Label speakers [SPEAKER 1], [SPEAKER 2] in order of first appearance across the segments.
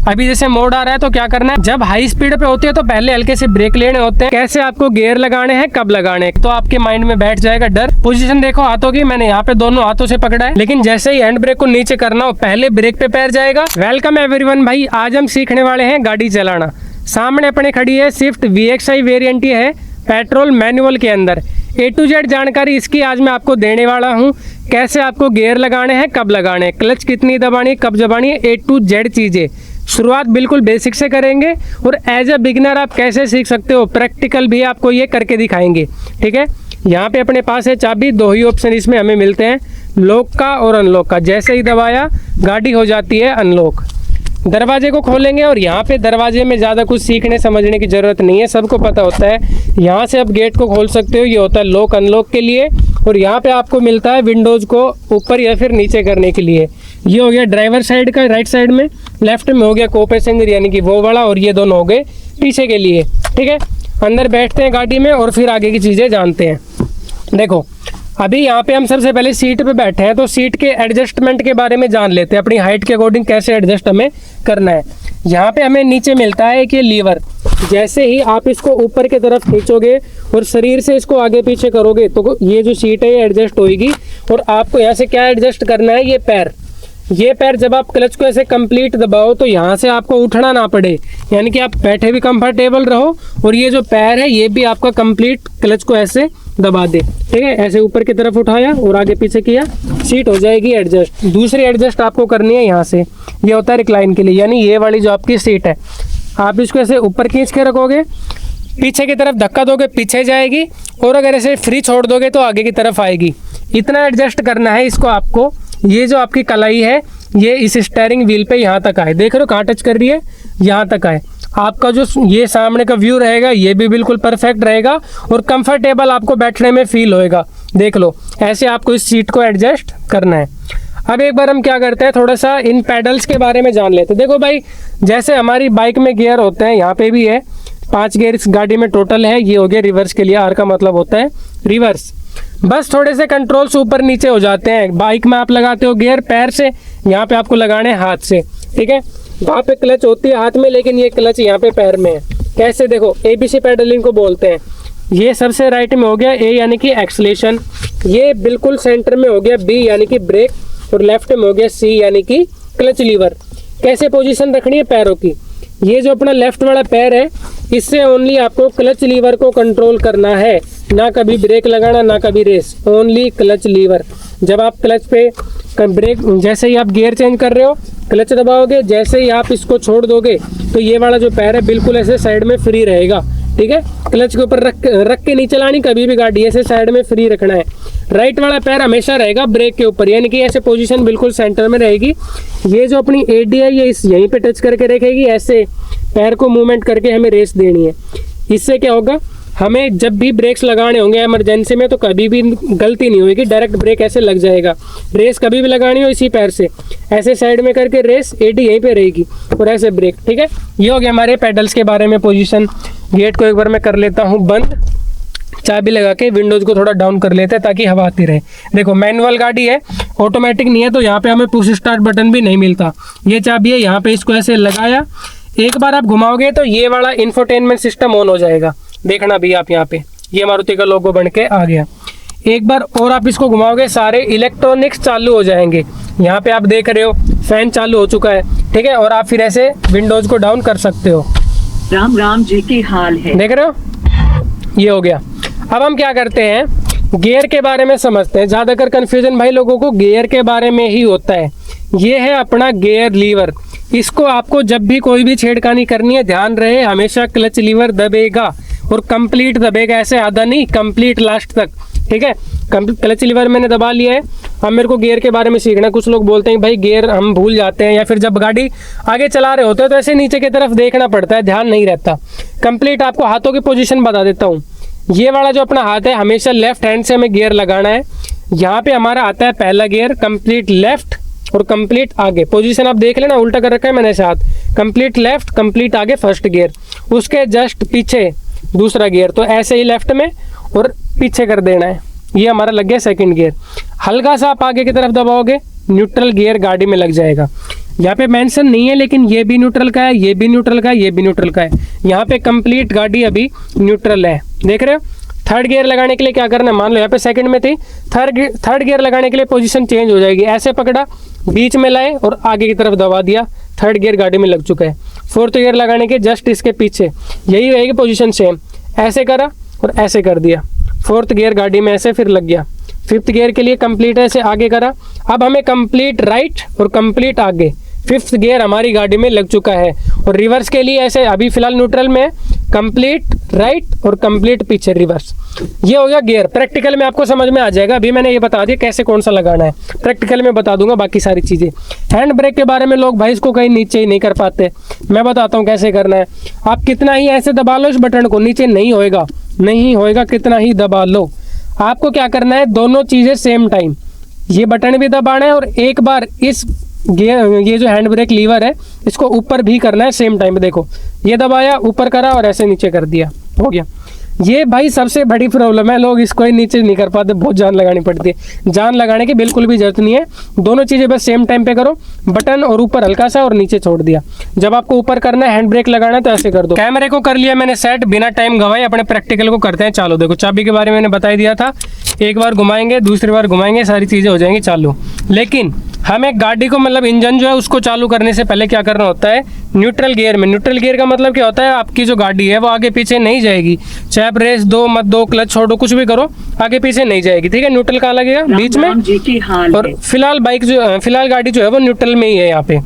[SPEAKER 1] अभी जैसे मोड आ रहा है तो क्या करना है, जब हाई स्पीड पे होती है तो पहले हल्के से ब्रेक लेने होते हैं, कैसे आपको गियर लगाने हैं, कब लगाने हैं, तो आपके माइंड में बैठ जाएगा डर। पोजीशन देखो हाथों की, मैंने यहाँ पे दोनों हाथों से पकड़ा है, लेकिन जैसे ही हैंड ब्रेक को नीचे करना हो पहले ब्रेक पे पैर जाएगा। वेलकम एवरीवन भाई, आज हम सीखने वाले हैं गाड़ी चलाना। सामने अपने खड़ी है स्विफ्ट VXI वेरिएंट है, पेट्रोल मैनुअल के अंदर। A to Z जानकारी इसकी आज मैं आपको देने वाला हूँ, कैसे आपको गियर लगाने हैं, कब लगाने हैं, क्लच कितनी दबानी है, कब दबानी है, A to Z चीज़ें। शुरुआत बिल्कुल बेसिक से करेंगे और एज अ बिगिनर आप कैसे सीख सकते हो, प्रैक्टिकल भी आपको ये करके दिखाएंगे। ठीक है, यहाँ पे अपने पास है चाबी, दो ही ऑप्शन इसमें हमें मिलते हैं, लॉक का और अनलॉक का। जैसे ही दबाया गाड़ी हो जाती है अनलॉक। दरवाजे को खोलेंगे और यहाँ पे दरवाजे में ज़्यादा कुछ सीखने समझने की ज़रूरत नहीं है, सबको पता होता है। यहाँ से आप गेट को खोल सकते हो, ये होता है लॉक अनलॉक के लिए। और यहाँ पे आपको मिलता है विंडोज़ को ऊपर या फिर नीचे करने के लिए। ये हो गया ड्राइवर साइड का, राइट साइड में। लेफ्ट में हो गया को पैसेंजर यानी कि वो वाला, और ये दोनों हो गए पीछे के लिए। ठीक है, अंदर बैठते हैं गाड़ी में और फिर आगे की चीज़ें जानते हैं। देखो अभी यहाँ पे हम सबसे पहले सीट पे बैठे हैं, तो सीट के एडजस्टमेंट के बारे में जान लेते हैं, अपनी हाइट के अकॉर्डिंग कैसे एडजस्ट हमें करना है। यहाँ पे हमें नीचे मिलता है कि लीवर, जैसे ही आप इसको ऊपर की तरफ खींचोगे और शरीर से इसको आगे पीछे करोगे तो ये जो सीट है ये एडजस्ट होगी। और आपको यहाँ से क्या एडजस्ट करना है, ये पैर। ये पैर जब आप क्लच को ऐसे कंप्लीट दबाओ तो यहाँ से आपको उठना ना पड़े, यानी कि आप बैठे भी कंफर्टेबल रहो, और ये जो पैर है ये भी आपका कंप्लीट क्लच को ऐसे दबा दे। ठीक है, ऐसे ऊपर की तरफ उठाया और आगे पीछे किया, सीट हो जाएगी एडजस्ट। दूसरी एडजस्ट आपको करनी है यहाँ से, ये होता है रिक्लाइन के लिए, यानी ये वाली जो आपकी सीट है, आप इसको ऐसे ऊपर खींच के रखोगे, पीछे की तरफ धक्का दोगे पीछे जाएगी, और अगर ऐसे फ्री छोड़ दोगे तो आगे की तरफ आएगी। इतना एडजस्ट करना है इसको आपको। ये जो आपकी कलाई है ये इस स्टीयरिंग व्हील पे यहाँ तक आए, देख रहे हो कहाँ टच कर रही है, यहाँ तक आए। आपका जो ये सामने का व्यू रहेगा ये भी बिल्कुल परफेक्ट रहेगा और कंफर्टेबल आपको बैठने में फील होएगा। देख लो ऐसे आपको इस सीट को एडजस्ट करना है। अब एक बार हम क्या करते हैं, थोड़ा सा इन पैडल्स के बारे में जान लेते हैं। देखो भाई, जैसे हमारी बाइक में गियर होते हैं, यहाँ पे भी है 5 गियर इस गाड़ी में टोटल है। ये हो गया रिवर्स के लिए, आर का मतलब होता है रिवर्स। बस थोड़े से कंट्रोल्स ऊपर नीचे हो जाते हैं। बाइक में आप लगाते हो गियर पैर से, यहाँ पे आपको लगाने हैं हाथ से। ठीक है, वहाँ पे क्लच होती है हाथ में, लेकिन ये क्लच यहाँ पे पैर में है। कैसे, देखो ABC पैडलिंग को बोलते हैं। ये सबसे राइट में हो गया A यानी कि एक्सलेशन, ये बिल्कुल सेंटर में हो गया B यानी कि ब्रेक, और लेफ्ट में हो गया C यानी कि क्लच लीवर। कैसे पोजीशन रखनी है पैरों की, ये जो अपना लेफ्ट वाला पैर है इससे ओनली आपको क्लच लीवर को कंट्रोल करना है, ना कभी ब्रेक लगाना ना कभी रेस, ओनली क्लच लीवर। जब आप क्लच पे ब्रेक, जैसे ही आप गियर चेंज कर रहे हो क्लच दबाओगे, जैसे ही आप इसको छोड़ दोगे तो ये वाला जो पैर है बिल्कुल ऐसे साइड में फ्री रहेगा। ठीक है, क्लच के ऊपर रख के नहीं चलानी कभी भी गाड़ी, ऐसे साइड में फ्री रखना है। राइट वाला पैर हमेशा रहेगा ब्रेक के ऊपर, यानी कि ऐसे पोजीशन बिल्कुल सेंटर में रहेगी। ये जो अपनी AD है ये इस यहीं पे टच करके रखेगी, ऐसे पैर को मूवमेंट करके हमें रेस देनी है। इससे क्या होगा, हमें जब भी ब्रेक्स लगाने होंगे इमरजेंसी में तो कभी भी गलती नहीं होगी, डायरेक्ट ब्रेक ऐसे लग जाएगा। रेस कभी भी लगानी हो इसी पैर से ऐसे साइड में करके रेस, AD यहीं पे रहेगी और ऐसे ब्रेक। ठीक है, ये हो गया हमारे पेडल्स के बारे में पोजीशन। गेट को एक बार मैं कर लेता हूँ बंद, चाबी लगा के विंडोज को थोड़ा डाउन कर लेते हैं ताकि हवा आती रहे। देखो मैनुअल गाड़ी है, ऑटोमेटिक नहीं है, तो यहाँ पे हमें पुश स्टार्ट बटन भी नहीं मिलता। ये चाबी है, यहाँ पे इसको ऐसे लगाया, एक बार आप घुमाओगे तो ये वाला इंफोटेनमेंट सिस्टम ऑन हो जाएगा। देखना भी आप यहाँ पे ये मारुति का लोगो बन के आ गया। एक बार और आप इसको घुमाओगे सारे इलेक्ट्रॉनिक्स चालू हो जाएंगे। यहाँ पे आप देख रहे हो फैन चालू हो चुका है। ठीक है, और आप फिर ऐसे विंडोज को डाउन कर सकते हो।
[SPEAKER 2] राम राम जी की हाल है,
[SPEAKER 1] देख रहे हो, ये हो गया। अब हम क्या करते हैं, गियर के बारे में समझते हैं। ज़्यादातर कन्फ्यूजन भाई लोगों को गियर के बारे में ही होता है। ये है अपना गियर लीवर, इसको आपको जब भी कोई भी छेड़खानी करनी है ध्यान रहे हमेशा क्लच लीवर दबेगा और कंप्लीट दबेगा, ऐसे आधा नहीं, कंप्लीट लास्ट तक। ठीक है, क्लच लीवर मैंने दबा लिया है। अब मेरे को गियर के बारे में सीखना। कुछ लोग बोलते हैं भाई गियर हम भूल जाते हैं, या फिर जब गाड़ी आगे चला रहे होते हैं तो ऐसे नीचे की तरफ देखना पड़ता है, ध्यान नहीं रहता। कंप्लीट आपको हाथों की पोजीशन बता देता हूँ। ये वाला जो अपना हाथ है हमेशा लेफ्ट हैंड से हमें गियर लगाना है। यहाँ पे हमारा आता है पहला गियर, कंप्लीट लेफ्ट और कंप्लीट आगे। पोजीशन आप देख लेना, उल्टा कर रखा है मैंने हाथ, कंप्लीट लेफ्ट कंप्लीट आगे फर्स्ट गियर, उसके जस्ट पीछे दूसरा गियर, तो ऐसे ही लेफ्ट में और पीछे कर देना है। ये हमारा लग गया सेकंड गियर। हल्का सा आप आगे की तरफ दबाओगे न्यूट्रल गियर गाड़ी में लग जाएगा। यहाँ पे मेंशन नहीं है, लेकिन ये भी न्यूट्रल का है, ये भी न्यूट्रल का है, ये भी न्यूट्रल का है। यहाँ पे कंप्लीट गाड़ी अभी न्यूट्रल है, देख रहे हो। थर्ड गियर लगाने के लिए क्या करना है, मान लो यहाँ पे सेकंड में थी, थर्ड गियर लगाने के लिए पोजीशन चेंज हो जाएगी। ऐसे पकड़ा, बीच में लाए और आगे की तरफ दबा दिया, थर्ड गियर गाड़ी में लग चुका है। फोर्थ गियर लगाने के जस्ट इसके पीछे यही रहेगी पोजीशन सेम, ऐसे करा और ऐसे कर दिया, फोर्थ गियर गाड़ी में ऐसे फिर लग गया। फिफ्थ गियर के लिए कंप्लीट ऐसे आगे करा, अब हमें कंप्लीट राइट और कंप्लीट आगे, फिफ्थ गियर हमारी गाड़ी में लग चुका है। और रिवर्स के लिए ऐसे अभी फिलहाल न्यूट्रल में कंप्लीट राइट और कंप्लीट पीछे रिवर्स, ये हो गया गियर। प्रैक्टिकल में आपको समझ में आ जाएगा, अभी मैंने ये बता दिया कैसे कौन सा लगाना है, प्रैक्टिकल में बता दूंगा बाकी सारी चीज़ें। हैंड ब्रेक के बारे में लोग भाई इसको कहीं नीचे ही नहीं कर पाते, मैं बताता हूँ कैसे करना है। आप कितना ही ऐसे दबा लो इस बटन को, नीचे नहीं होएगा, नहीं होएगा, कितना ही दबा लो। आपको क्या करना है, दोनों चीज़ें सेम टाइम, ये बटन भी दबाना है और एक बार इस गियर, ये जो हैंड ब्रेक लीवर है इसको ऊपर भी करना है सेम टाइम। देखो ये दबाया, ऊपर करा और ऐसे नीचे कर दिया, हो गया। ये भाई सबसे बड़ी प्रॉब्लम है, लोग इसको ही नीचे नहीं कर पाते, बहुत जान लगानी पड़ती है। जान लगाने की बिल्कुल भी जरूरत नहीं है, दोनों चीज़ें बस सेम टाइम पे करो, बटन और ऊपर हल्का सा और नीचे छोड़ दिया। जब आपको ऊपर करना है, हैंड ब्रेक लगाना है तो ऐसे कर दो। कैमरे को कर लिया मैंने सेट, बिना टाइम गवाए अपने प्रैक्टिकल को करते हैं चालू। देखो चाबी के बारे में मैंने बता ही दिया था, एक बार घुमाएंगे, दूसरी बार घुमाएंगे, सारी चीज़ें हो जाएंगी चालू। लेकिन हमें गाड़ी को मतलब इंजन जो है उसको चालू करने से पहले क्या करना होता है, न्यूट्रल गियर में। न्यूट्रल गियर का मतलब क्या होता है, आपकी जो गाड़ी है वो आगे पीछे नहीं जाएगी, चाहे आप रेस दो मत दो, क्लच छोड़ो, कुछ भी करो, आगे पीछे नहीं जाएगी, ठीक है। न्यूट्रल कहाँ लगेगा, बीच में। और फिलहाल बाइक जो, फिलहाल गाड़ी जो है वो न्यूट्रल में ही है। यहाँ पे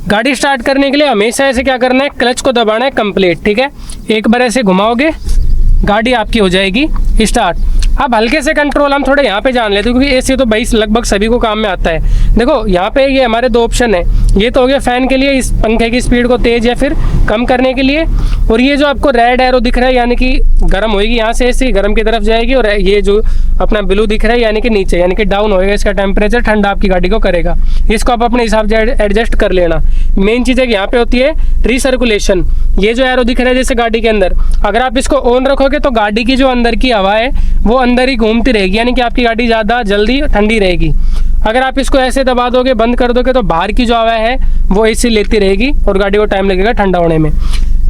[SPEAKER 1] गाड़ी स्टार्ट करने के लिए हमेशा ऐसे क्या करना है, क्लच को दबाना है कंप्लीट, ठीक है। एक बार ऐसे घुमाओगे, गाड़ी आपकी हो जाएगी स्टार्ट। अब हल्के से कंट्रोल हम थोड़े यहाँ पे जान लेते हैं, क्योंकि ऐसे तो भाई लगभग सभी को काम में आता है। देखो यहाँ पे ये हमारे दो ऑप्शन है, ये तो हो गया फैन के लिए, इस पंखे की स्पीड को तेज या फिर कम करने के लिए। और ये जो आपको रेड एरो दिख रहा है यानी कि गर्म होएगी, यहाँ से ऐसे गर्म की तरफ जाएगी। और ये जो अपना ब्लू दिख रहा है यानी कि नीचे, यानी कि डाउन होएगा, इसका टेम्परेचर ठंडा आपकी गाड़ी को करेगा। इसको आप अपने हिसाब से एडजस्ट कर लेना। मेन चीज़ है कि यहाँ पे होती है रिसर्कुलेशन, ये जो एरो दिख रहा है जैसे गाड़ी के अंदर, अगर आप इसको ऑन रखोगे तो गाड़ी की जो अंदर की हवा है वो अंदर ही घूमती रहेगी, यानी कि आपकी गाड़ी ज़्यादा जल्दी ठंडी रहेगी। अगर आप इसको ऐसे दबा दोगे, बंद कर दोगे, तो बाहर की जो हवा है वो एसी लेती रहेगी और गाड़ी को टाइम लगेगा ठंडा होने में।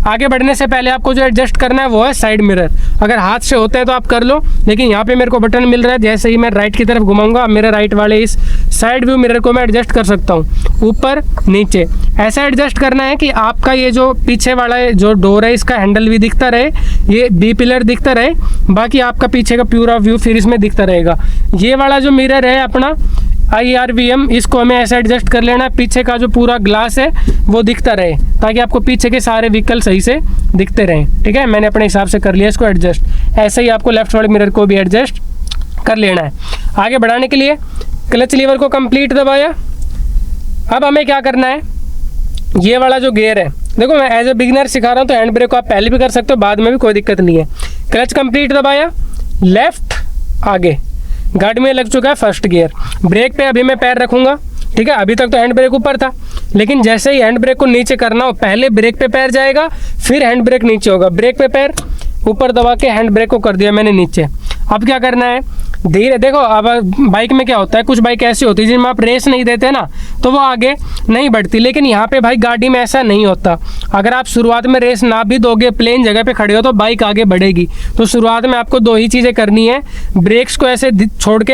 [SPEAKER 1] आगे बढ़ने से पहले आपको जो एडजस्ट करना है वो है साइड मिरर। अगर हाथ से होता है तो आप कर लो, लेकिन यहाँ पे मेरे को बटन मिल रहा है, जैसे ही मैं राइट की तरफ घुमाऊंगा मेरे राइट वाले इस साइड व्यू मिरर को मैं एडजस्ट कर सकता हूँ, ऊपर नीचे। ऐसा एडजस्ट करना है कि आपका ये जो पीछे वाला जो डोर है इसका हैंडल भी दिखता रहे, ये बी पिलर दिखता रहे, बाकी आपका पीछे का पूरा व्यू फिर इसमें दिखता रहेगा। ये वाला जो मिरर है अपना IRVM, इसको हमें ऐसा एडजस्ट कर लेना है, पीछे का जो पूरा ग्लास है वो दिखता रहे, ताकि आपको पीछे के सारे व्हीकल सही से दिखते रहें, ठीक है। मैंने अपने हिसाब से कर लिया इसको एडजस्ट। ऐसे ही आपको लेफ्ट वाले मिरर को भी एडजस्ट कर लेना है। आगे बढ़ाने के लिए क्लच लीवर को कंप्लीट दबाया। अब हमें क्या करना है, ये वाला जो गियर है, देखो मैं एज ए बिगिनर सिखा रहा हूँ, तो हैंड ब्रेक को आप पहले भी कर सकते हो, बाद में भी कोई दिक्कत नहीं है। क्लच कंप्लीट दबाया, लेफ्ट आगे, गाड़ी में लग चुका है फर्स्ट गियर। ब्रेक पे अभी मैं पैर रखूंगा, ठीक है। अभी तक तो हैंड ब्रेक ऊपर था, लेकिन जैसे ही हैंड ब्रेक को नीचे करना हो, पहले ब्रेक पे पैर जाएगा, फिर हैंड ब्रेक नीचे होगा। ब्रेक पे पैर ऊपर दबा के हैंड ब्रेक को कर दिया मैंने नीचे। अब क्या करना है, धीरे, देखो अब बाइक में क्या होता है, कुछ बाइक ऐसी होती है जिनमें आप रेस नहीं देते ना तो वो आगे नहीं बढ़ती, लेकिन यहाँ पे भाई गाड़ी में ऐसा नहीं होता। अगर आप शुरुआत में रेस ना भी दोगे, प्लेन जगह पे खड़े हो, तो बाइक आगे बढ़ेगी। तो शुरुआत में आपको दो ही चीज़ें करनी है, ब्रेक्स को ऐसे छोड़ के,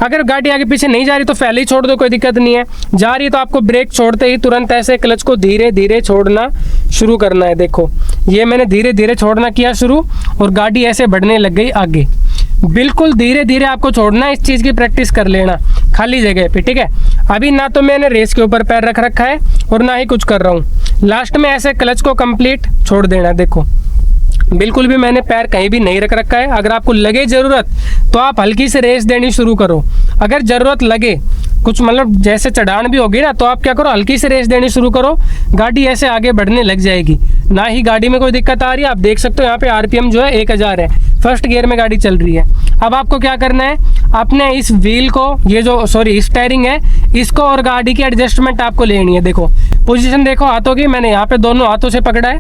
[SPEAKER 1] अगर गाड़ी आगे पीछे नहीं जा रही तो पहले ही छोड़ दो, कोई दिक्कत नहीं है। जा रही है तो आपको ब्रेक छोड़ते ही तुरंत ऐसे क्लच को धीरे धीरे छोड़ना शुरू करना है। देखो ये मैंने धीरे धीरे छोड़ना किया शुरू, और गाड़ी ऐसे बढ़ने लग गई आगे। बिल्कुल धीरे धीरे आपको छोड़ना है, इस चीज़ की प्रैक्टिस कर लेना खाली जगह पे, ठीक है। अभी ना तो मैंने रेस के ऊपर पैर रख रखा है और ना ही कुछ कर रहा हूँ। लास्ट में ऐसे क्लच को कंप्लीट छोड़ देना। देखो बिल्कुल भी मैंने पैर कहीं भी नहीं रख रखा है। अगर आपको लगे ज़रूरत तो आप हल्की से रेस देनी शुरू करो। अगर ज़रूरत लगे कुछ, मतलब जैसे चढ़ान भी होगी ना, तो आप क्या करो, हल्की से रेस देनी शुरू करो, गाड़ी ऐसे आगे बढ़ने लग जाएगी। ना ही गाड़ी में कोई दिक्कत आ रही है। आप देख सकते हो यहाँ पे RPM जो है 1000 है, फर्स्ट गियर में गाड़ी चल रही है। अब आपको क्या करना है, अपने इस व्हील को, ये जो स्टेयरिंग है, इसको और गाड़ी की एडजस्टमेंट आपको लेनी है। देखो पोजीशन देखो हाथों की, मैंने यहाँ पे दोनों हाथों से पकड़ा है।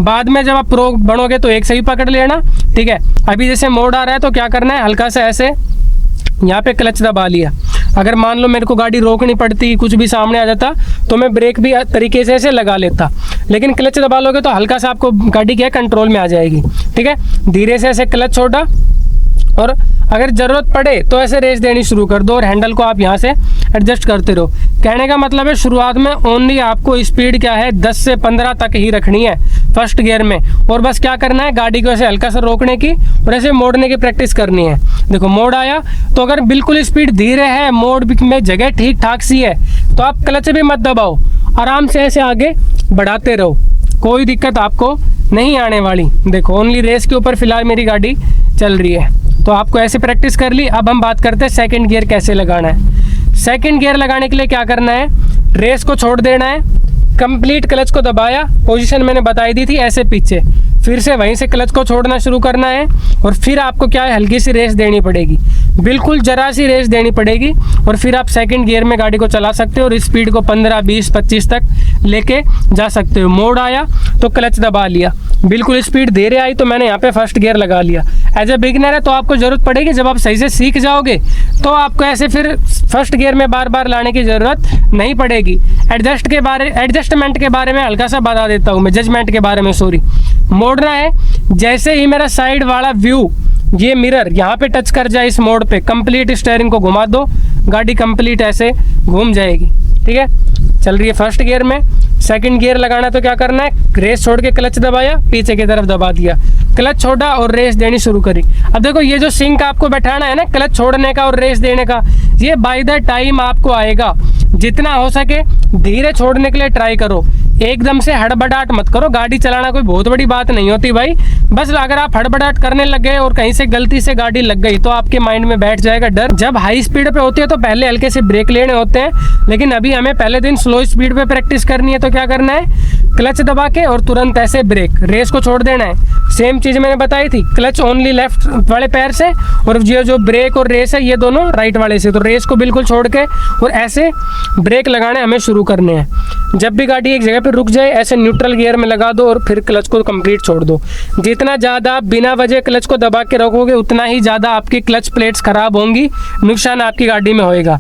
[SPEAKER 1] बाद में जब आप प्रो बनोगे तो एक से ही पकड़ लेना, ठीक है। अभी जैसे मोड़ आ रहा है तो क्या करना है, हल्का सा ऐसे यहाँ पे क्लच दबा लिया। अगर मान लो मेरे को गाड़ी रोकनी पड़ती, कुछ भी सामने आ जाता, तो मैं ब्रेक भी तरीके से ऐसे लगा लेता। लेकिन क्लच दबा लोगे तो हल्का सा आपको गाड़ी क्या कंट्रोल में आ जाएगी। ठीक है, धीरे से ऐसे क्लच छोड़ा और अगर ज़रूरत पड़े तो ऐसे रेस देनी शुरू कर दो और हैंडल को आप यहाँ से एडजस्ट करते रहो। कहने का मतलब है शुरुआत में ओनली आपको स्पीड क्या है 10 से 15 तक ही रखनी है फर्स्ट गियर में, और बस क्या करना है गाड़ी को ऐसे हल्का सा रोकने की और ऐसे मोड़ने की प्रैक्टिस करनी है। देखो मोड़ आया तो अगर बिल्कुल स्पीड धीरे है, मोड़ में जगह ठीक ठाक सी है, तो आप क्लच भी मत दबाओ, आराम से ऐसे आगे बढ़ाते रहो, कोई दिक्कत आपको नहीं आने वाली। देखो ओनली रेस के ऊपर फिलहाल मेरी गाड़ी चल रही है, तो आपको ऐसे प्रैक्टिस कर ली। अब हम बात करते हैं सेकंड गियर कैसे लगाना है। सेकंड गियर लगाने के लिए क्या करना है, रेस को छोड़ देना है, कंप्लीट क्लच को दबाया, पोजीशन मैंने बताई दी थी ऐसे पीछे, फिर से वहीं से क्लच को छोड़ना शुरू करना है और फिर आपको क्या है हल्की सी रेस देनी पड़ेगी, बिल्कुल जरा सी रेस देनी पड़ेगी, और फिर आप सेकंड गियर में गाड़ी को चला सकते हो और स्पीड को 15, 20, 25 तक लेके जा सकते हो। मोड़ आया तो क्लच दबा लिया, बिल्कुल स्पीड धीरे आई तो मैंने यहाँ पे फर्स्ट गियर लगा लिया। एज ए बिगिनर है तो आपको ज़रूरत पड़ेगी, जब आप सही से सीख जाओगे तो आपको ऐसे फिर फर्स्ट गियर में बार बार लाने की ज़रूरत नहीं पड़ेगी। एडजस्टमेंट के बारे में हल्का सा बता देता हूँ मैं, जजमेंट के बारे में सॉरी। मोड़ना है, जैसे ही मेरा साइड वाला व्यू ये मिरर यहाँ पे टच कर जाए इस मोड़ पे, कंप्लीट स्टीयरिंग को घुमा दो, गाड़ी कंप्लीट ऐसे घूम जाएगी। ठीक है, चल रही है फर्स्ट गियर में। सेकंड गियर लगाना तो क्या करना है, रेस छोड़ के क्लच दबाया, पीछे की तरफ दबा दिया, क्लच छोड़ा और रेस देनी शुरू करी। अब देखो ये जो सिंक आपको बैठाना है ना क्लच छोड़ने का और रेस देने का, ये बाय द टाइम आपको आएगा। जितना हो सके धीरे छोड़ने के लिए ट्राई करो, एकदम से हड़बड़ाहट मत करो। गाड़ी चलाना कोई बहुत बड़ी बात नहीं होती भाई, बस अगर आप हड़बड़ाहट करने लग गए और कहीं से गलती से गाड़ी लग गई तो आपके माइंड में बैठ जाएगा डर। जब हाई स्पीड पे होती है तो पहले हल्के से ब्रेक लेने होते हैं, लेकिन अभी हमें पहले दिन स्लो स्पीड पे प्रैक्टिस करनी है, तो क्या करना है क्लच दबा के और तुरंत ऐसे ब्रेक, रेस को छोड़ देना है। सेम चीज़ मैंने बताई थी, क्लच ओनली लेफ्ट वाले पैर से और ये जो ब्रेक और रेस है ये दोनों राइट वाले से, तो रेस को बिल्कुल छोड़ के और ऐसे ब्रेक लगाने हमें शुरू करने हैं। जब भी गाड़ी एक जगह पे रुक जाए ऐसे न्यूट्रल गियर में लगा दो और फिर क्लच को कंप्लीट छोड़ दो। जितना ज़्यादा आप बिना वजह क्लच को दबा के रखोगे उतना ही ज़्यादा आपकी क्लच प्लेट्स खराब होंगी, नुकसान आपकी गाड़ी में होएगा।